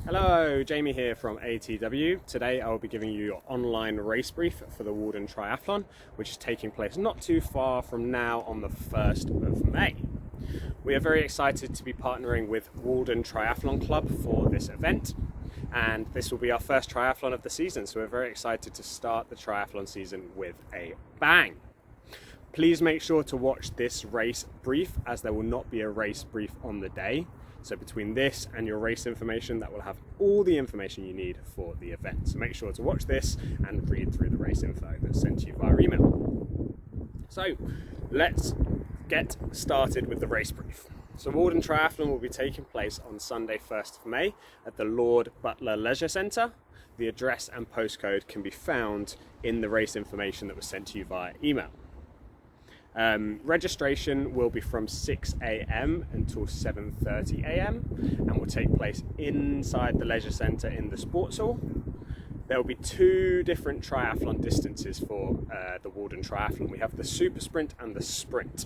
Hello, Jamie here from ATW. Today I will be giving you your online race brief for the Walden Triathlon, which is taking place not too far from now on the 1st of May. We are very excited to be partnering with Walden Triathlon Club for this event, and this will be our first triathlon of the season, so we're very excited to start the triathlon season with a bang. Please make sure to watch this race brief, as there will not be a race brief on the day. So between this and your race information, that will have all the information you need for the event. So make sure to watch this and read through the race info that's sent to you via email. So let's get started with the race brief. So Walden Triathlon will be taking place on Sunday 1st of May at the Lord Butler Leisure Centre. The address and postcode can be found in the race information that was sent to you via email. Registration will be from 6 a.m. until 7:30 a.m. and will take place inside the leisure centre in the sports hall. There will be two different triathlon distances for the Walden Triathlon. We have the super sprint and the sprint.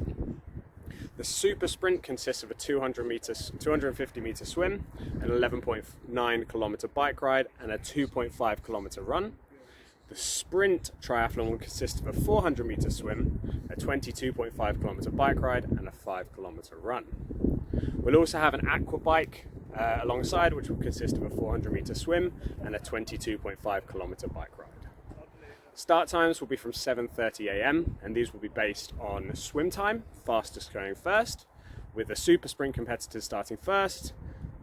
The super sprint consists of a 250 metre swim, an 11.9 kilometre bike ride and a 2.5 kilometre run. The sprint triathlon will consist of a 400 metre swim, a 22.5 kilometre bike ride and a 5 kilometre run. We'll also have an aqua bike alongside, which will consist of a 400 metre swim and a 22.5 kilometre bike ride. Start times will be from 7:30 a.m. and these will be based on swim time, fastest going first, with the super sprint competitors starting first,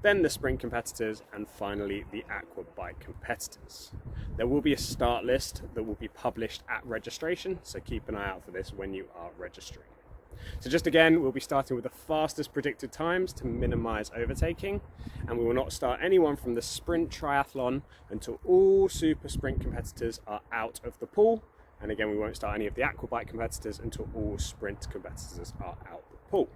then the sprint competitors, and finally the aqua bike competitors. There will be a start list that will be published at registration, so keep an eye out for this when you are registering. So just again, we'll be starting with the fastest predicted times to minimise overtaking, and we will not start anyone from the sprint triathlon until all super sprint competitors are out of the pool, and again we won't start any of the aqua bike competitors until all sprint competitors are out the pool.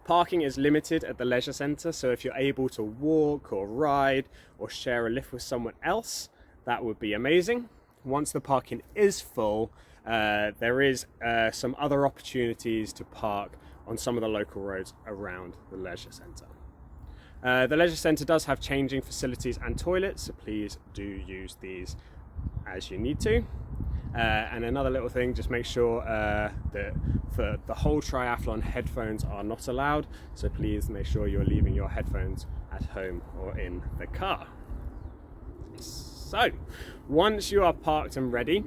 Parking is limited at the leisure centre, so if you're able to walk or ride or share a lift with someone else, that would be amazing. Once the parking is full, there is some other opportunities to park on some of the local roads around the leisure centre. The leisure centre does have changing facilities and toilets, so please do use these as you need to. And another little thing, just make sure that for the whole triathlon, headphones are not allowed, so please make sure you're leaving your headphones at home or in the car. So once you are parked and ready,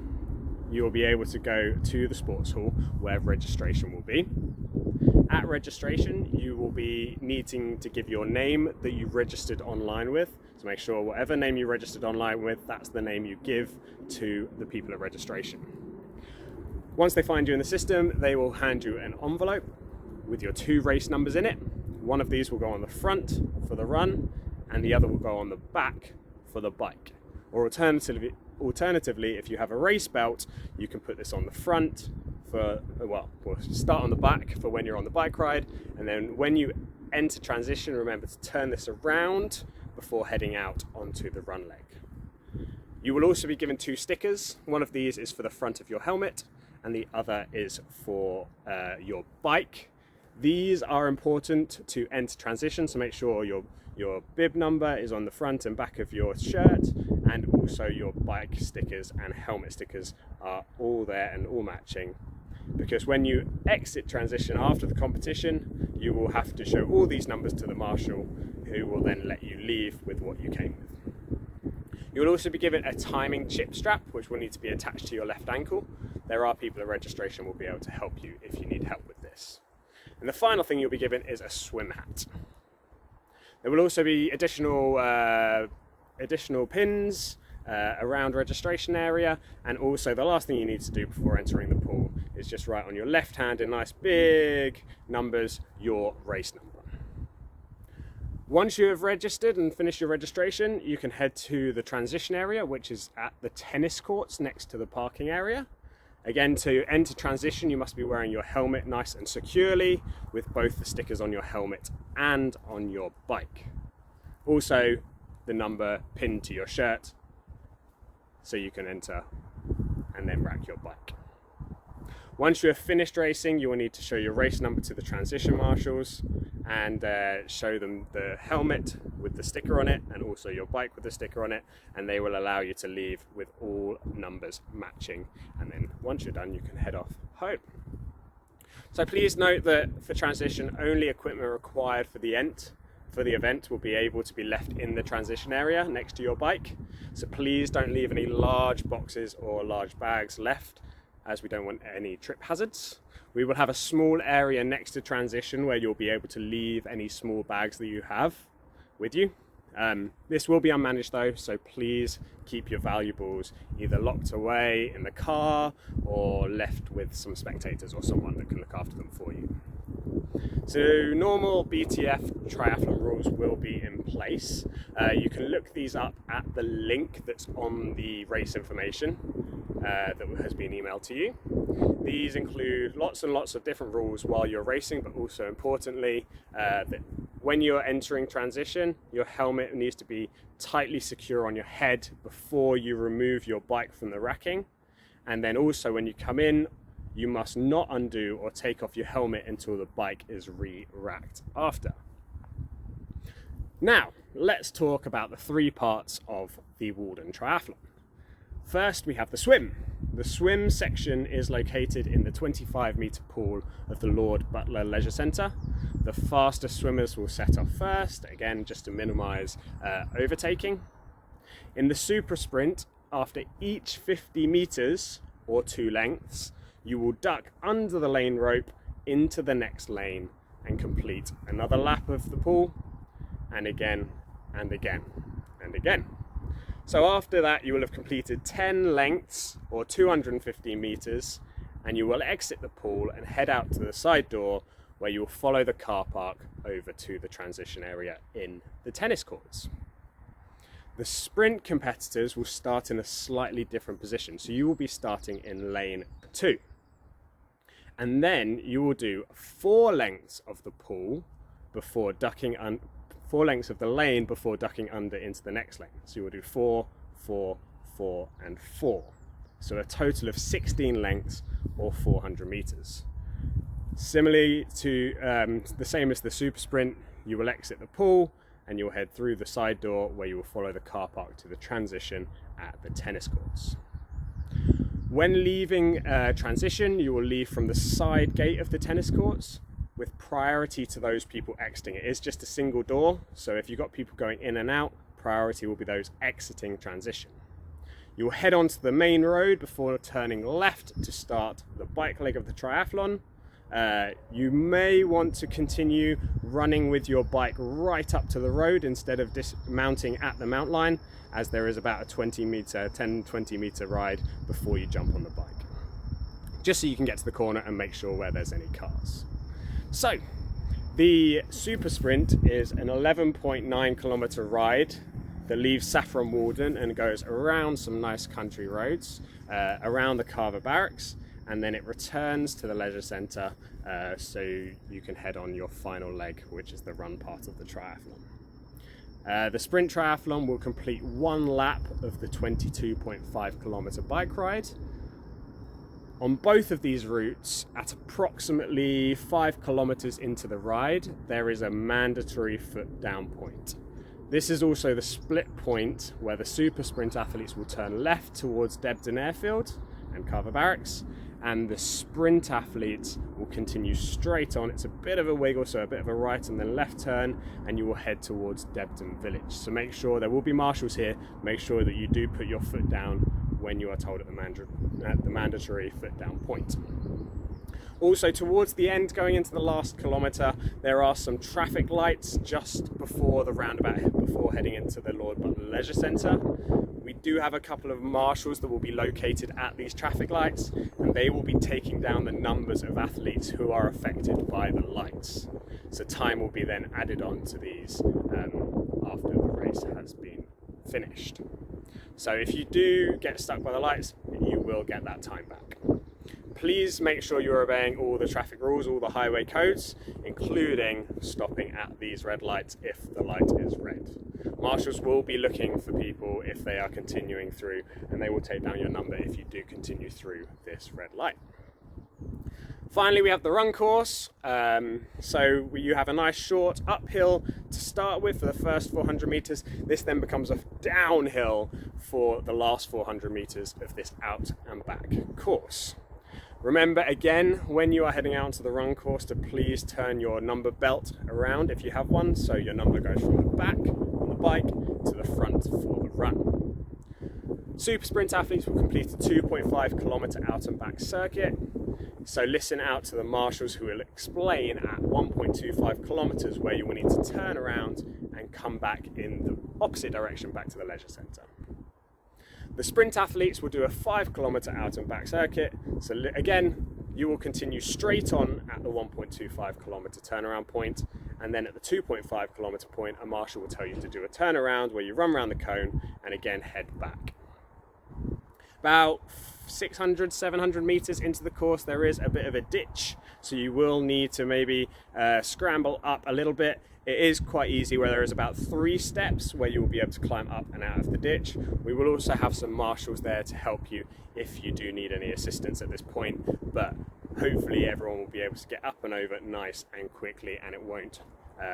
you will be able to go to the sports hall where registration will be. At registration, you will be needing to give your name that you registered online with. So make sure whatever name you registered online with, that's the name you give to the people at registration. Once they find you in the system, they will hand you an envelope with your two race numbers in it. One of these will go on the front for the run, and the other will go on the back for the bike. Or alternatively, if you have a race belt, you can put this on the front we'll start on the back for when you're on the bike ride, and then when you enter transition, remember to turn this around before heading out onto the run leg. You will also be given two stickers. One of these is for the front of your helmet, and the other is for your bike. These are important to enter transition, so make sure your bib number is on the front and back of your shirt, and also your bike stickers and helmet stickers are all there and all matching. Because when you exit transition after the competition, you will have to show all these numbers to the marshal, who will then let you leave with what you came with. You will also be given a timing chip strap, which will need to be attached to your left ankle. There are people at registration who will be able to help you if you need help with this. And the final thing you'll be given is a swim hat. There will also be additional pins around registration area, and also the last thing you need to do before entering the pool is just write on your left hand in nice big numbers your race number. Once you have registered and finished your registration, you can head to the transition area, which is at the tennis courts next to the parking area. Again, to enter transition, you must be wearing your helmet nice and securely, with both the stickers on your helmet and on your bike. Also, the number pinned to your shirt, so you can enter and then rack your bike. Once you have finished racing, you will need to show your race number to the transition marshals and show them the helmet with the sticker on it and also your bike with the sticker on it, and they will allow you to leave with all numbers matching, and then once you're done you can head off home. So please note that for transition, only equipment required for the event will be able to be left in the transition area next to your bike. So please don't leave any large boxes or large bags left, as we don't want any trip hazards. We will have a small area next to transition where you'll be able to leave any small bags that you have with you. This will be unmanaged though, so please keep your valuables either locked away in the car or left with some spectators or someone that can look after them for you. So normal BTF triathlon rules will be in place. You can look these up at the link that's on the race information that has been emailed to you. These include lots and lots of different rules while you're racing, but also importantly that when you're entering transition, your helmet needs to be tightly secure on your head before you remove your bike from the racking. And then also when you come in, you must not undo or take off your helmet until the bike is re-racked after. Now, let's talk about the three parts of the Walden Triathlon. First, we have the swim. The swim section is located in the 25-metre pool of the Lord Butler Leisure Centre. The fastest swimmers will set off first, again, just to minimise overtaking. In the super sprint, after each 50 metres or 2 lengths, you will duck under the lane rope into the next lane and complete another lap of the pool, and again, and again, and again. So after that, you will have completed 10 lengths or 250 meters, and you will exit the pool and head out to the side door where you will follow the car park over to the transition area in the tennis courts. The sprint competitors will start in a slightly different position. So you will be starting in lane 2. And then you will do 4 lengths of the pool before ducking 4 lengths of the lane before ducking under into the next lane. So you will do 4, 4, 4, and 4. So a total of 16 lengths or 400 meters. Similarly to the same as the super sprint, you will exit the pool and you'll head through the side door where you will follow the car park to the transition at the tennis courts. When leaving transition, you will leave from the side gate of the tennis courts with priority to those people exiting. It is just a single door, so if you've got people going in and out, priority will be those exiting transition. You will head onto the main road before turning left to start the bike leg of the triathlon. You may want to continue running with your bike right up to the road instead of dismounting at the mount line, as there is about a 10-20 meter ride before you jump on the bike, just so you can get to the corner and make sure where there's any cars. So the super sprint is an 11.9 kilometer ride that leaves Saffron Walden and goes around some nice country roads, around the Carver Barracks, and then it returns to the leisure centre so you can head on your final leg, which is the run part of the triathlon. The sprint triathlon will complete 1 lap of the 22.5 kilometre bike ride. On both of these routes, at approximately 5 kilometres into the ride, there is a mandatory foot down point. This is also the split point where the super sprint athletes will turn left towards Debden Airfield and Carver Barracks, and the sprint athletes will continue straight on. It's a bit of a wiggle, so a bit of a right and then left turn, and you will head towards Debden Village. So make sure, there will be marshals here, make sure that you do put your foot down when you are told at the mandatory foot down point. Also, towards the end, going into the last kilometre, there are some traffic lights just before the roundabout, before heading into the Lord Butler Leisure Centre. We do have a couple of marshals that will be located at these traffic lights, and they will be taking down the numbers of athletes who are affected by the lights. So time will be then added on to these after the race has been finished. So if you do get stuck by the lights, you will get that time back. Please make sure you're obeying all the traffic rules, all the highway codes, including stopping at these red lights if the light is red. Marshals will be looking for people if they are continuing through, and they will take down your number if you do continue through this red light. Finally, we have the run course. So you have a nice short uphill to start with for the first 400 meters. This then becomes a downhill for the last 400 meters of this out and back course. Remember again, when you are heading out to the run course, to please turn your number belt around if you have one, so your number goes from the back on the bike to the front for the run. Super sprint athletes will complete a 2.5 kilometer out and back circuit. So listen out to the marshals who will explain at 1.25 kilometers where you will need to turn around and come back in the opposite direction back to the leisure centre. The sprint athletes will do a 5 kilometer out and back circuit. So again, you will continue straight on at the 1.25 kilometer turnaround point, and then at the 2.5 kilometer point, a marshal will tell you to do a turnaround where you run around the cone and again head back. About 600, 700 meters into the course, there is a bit of a ditch, so you will need to maybe scramble up a little bit. It is quite easy where there is about 3 steps where you will be able to climb up and out of the ditch. We will also have some marshals there to help you if you do need any assistance at this point, but hopefully everyone will be able to get up and over nice and quickly, and it won't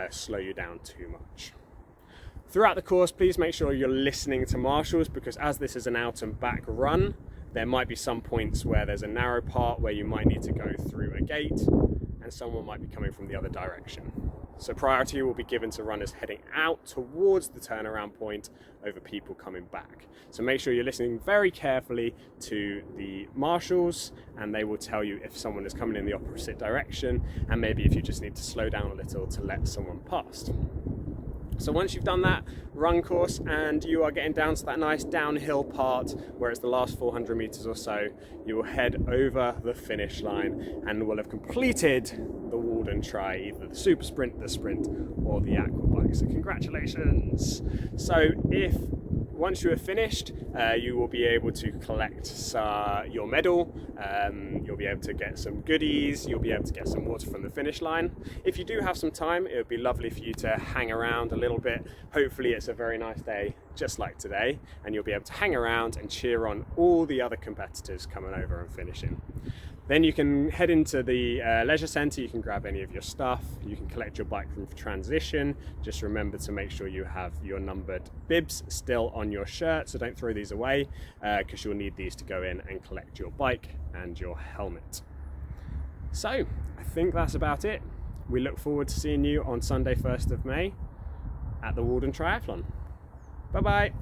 slow you down too much. Throughout the course, please make sure you're listening to marshals, because as this is an out and back run, there might be some points where there's a narrow part where you might need to go through a gate and someone might be coming from the other direction. So priority will be given to runners heading out towards the turnaround point over people coming back. So make sure you're listening very carefully to the marshals, and they will tell you if someone is coming in the opposite direction, and maybe if you just need to slow down a little to let someone past. So once you've done that run course and you are getting down to that nice downhill part where it's the last 400 meters or so, you will head over the finish line and will have completed the Walden Tri, either the super sprint, the sprint, or the aqua bike. So congratulations. So once you are finished, you will be able to collect your medal, you'll be able to get some goodies, you'll be able to get some water from the finish line. If you do have some time, it would be lovely for you to hang around a little bit. Hopefully it's a very nice day, just like today, and you'll be able to hang around and cheer on all the other competitors coming over and finishing. Then you can head into the leisure centre, you can grab any of your stuff, you can collect your bike from transition. Just remember to make sure you have your numbered bibs still on your shirt, so don't throw these away, because you'll need these to go in and collect your bike and your helmet. So I think that's about it. We look forward to seeing you on Sunday 1st of May at the Walden Triathlon. Bye bye.